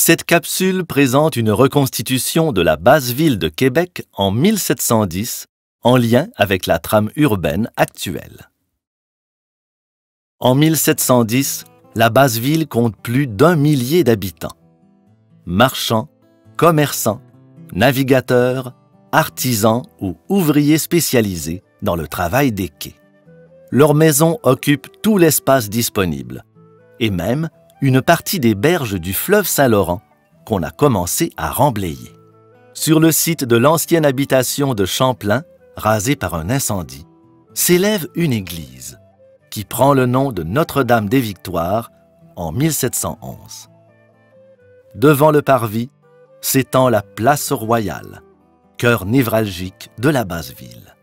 Cette capsule présente une reconstitution de la basse-ville de Québec en 1710 en lien avec la trame urbaine actuelle. En 1710, la basse-ville compte plus d'1 millier d'habitants. Marchands, commerçants, navigateurs, artisans ou ouvriers spécialisés dans le travail des quais. Leurs maisons occupent tout l'espace disponible et même une partie des berges du fleuve Saint-Laurent qu'on a commencé à remblayer. Sur le site de l'ancienne habitation de Champlain, rasée par un incendie, s'élève une église qui prend le nom de Notre-Dame des Victoires en 1711. Devant le parvis s'étend la place Royale, cœur névralgique de la basse-ville.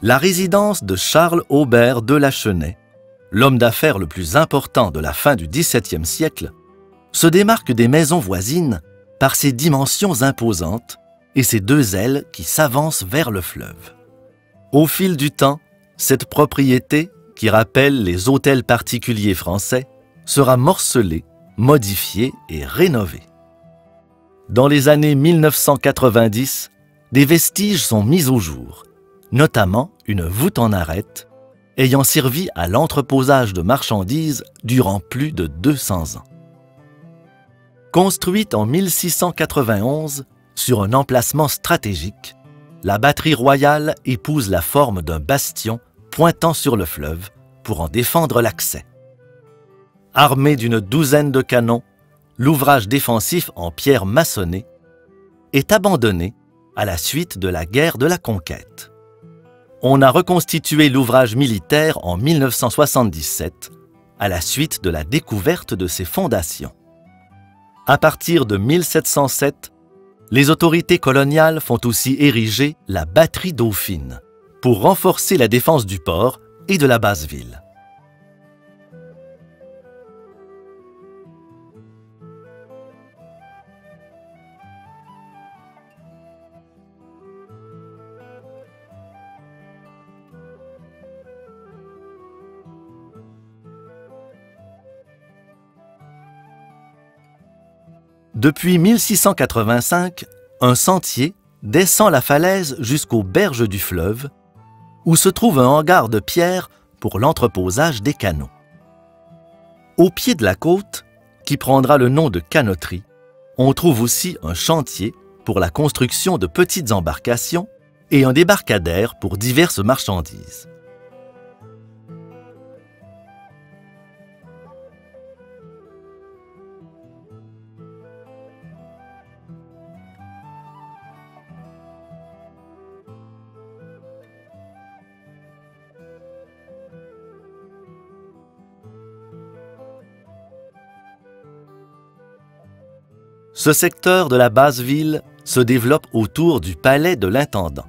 La résidence de Charles Aubert de Lachenay, l'homme d'affaires le plus important de la fin du XVIIe siècle, se démarque des maisons voisines par ses dimensions imposantes et ses 2 ailes qui s'avancent vers le fleuve. Au fil du temps, cette propriété, qui rappelle les hôtels particuliers français, sera morcelée, modifiée et rénovée. Dans les années 1990, des vestiges sont mis au jour, notamment une voûte en arête, ayant servi à l'entreposage de marchandises durant plus de 200 ans. Construite en 1691 sur un emplacement stratégique, la batterie royale épouse la forme d'un bastion pointant sur le fleuve pour en défendre l'accès. Armé d'une 12aine de canons, l'ouvrage défensif en pierre maçonnée est abandonné à la suite de la guerre de la Conquête. On a reconstitué l'ouvrage militaire en 1977 à la suite de la découverte de ses fondations. À partir de 1707, les autorités coloniales font aussi ériger la batterie Dauphine pour renforcer la défense du port et de la basse-ville. Depuis 1685, un sentier descend la falaise jusqu'aux berges du fleuve, où se trouve un hangar de pierre pour l'entreposage des canaux. Au pied de la côte, qui prendra le nom de canoterie, on trouve aussi un chantier pour la construction de petites embarcations et un débarcadère pour diverses marchandises. Ce secteur de la basse-ville se développe autour du palais de l'intendant.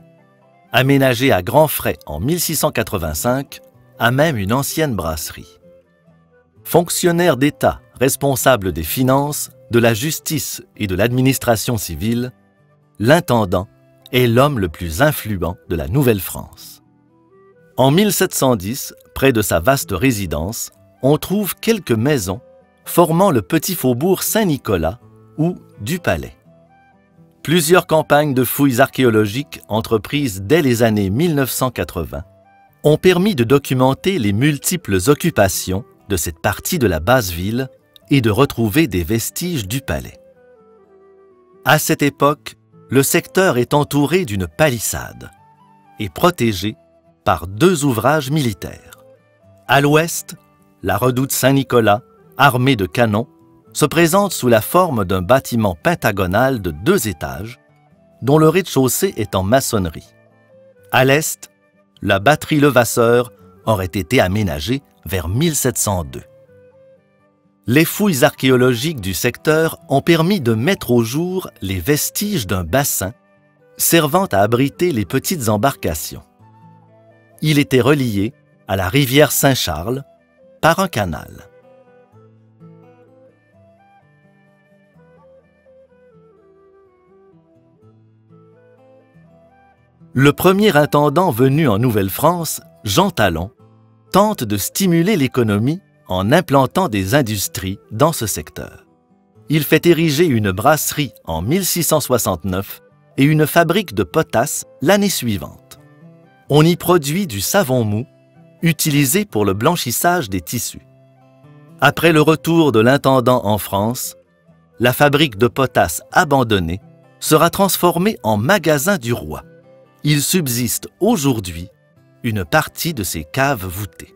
Aménagé à grands frais en 1685, a même une ancienne brasserie. Fonctionnaire d'État responsable des finances, de la justice et de l'administration civile, l'intendant est l'homme le plus influent de la Nouvelle-France. En 1710, près de sa vaste résidence, on trouve quelques maisons formant le petit faubourg Saint-Nicolas ou du Palais. Plusieurs campagnes de fouilles archéologiques entreprises dès les années 1980 ont permis de documenter les multiples occupations de cette partie de la basse-ville et de retrouver des vestiges du palais. À cette époque, le secteur est entouré d'une palissade et protégé par 2 ouvrages militaires. À l'ouest, la redoute Saint-Nicolas, armée de canons, se présente sous la forme d'un bâtiment pentagonal de 2 étages, dont le rez-de-chaussée est en maçonnerie. À l'est, la batterie Levasseur aurait été aménagée vers 1702. Les fouilles archéologiques du secteur ont permis de mettre au jour les vestiges d'un bassin servant à abriter les petites embarcations. Il était relié à la rivière Saint-Charles par un canal. Le premier intendant venu en Nouvelle-France, Jean Talon, tente de stimuler l'économie en implantant des industries dans ce secteur. il fait ériger une brasserie en 1669 et une fabrique de potasse l'année suivante. On y produit du savon mou, utilisé pour le blanchissage des tissus. Après le retour de l'intendant en France, la fabrique de potasse abandonnée sera transformée en magasin du roi. Il subsiste aujourd'hui une partie de ses caves voûtées.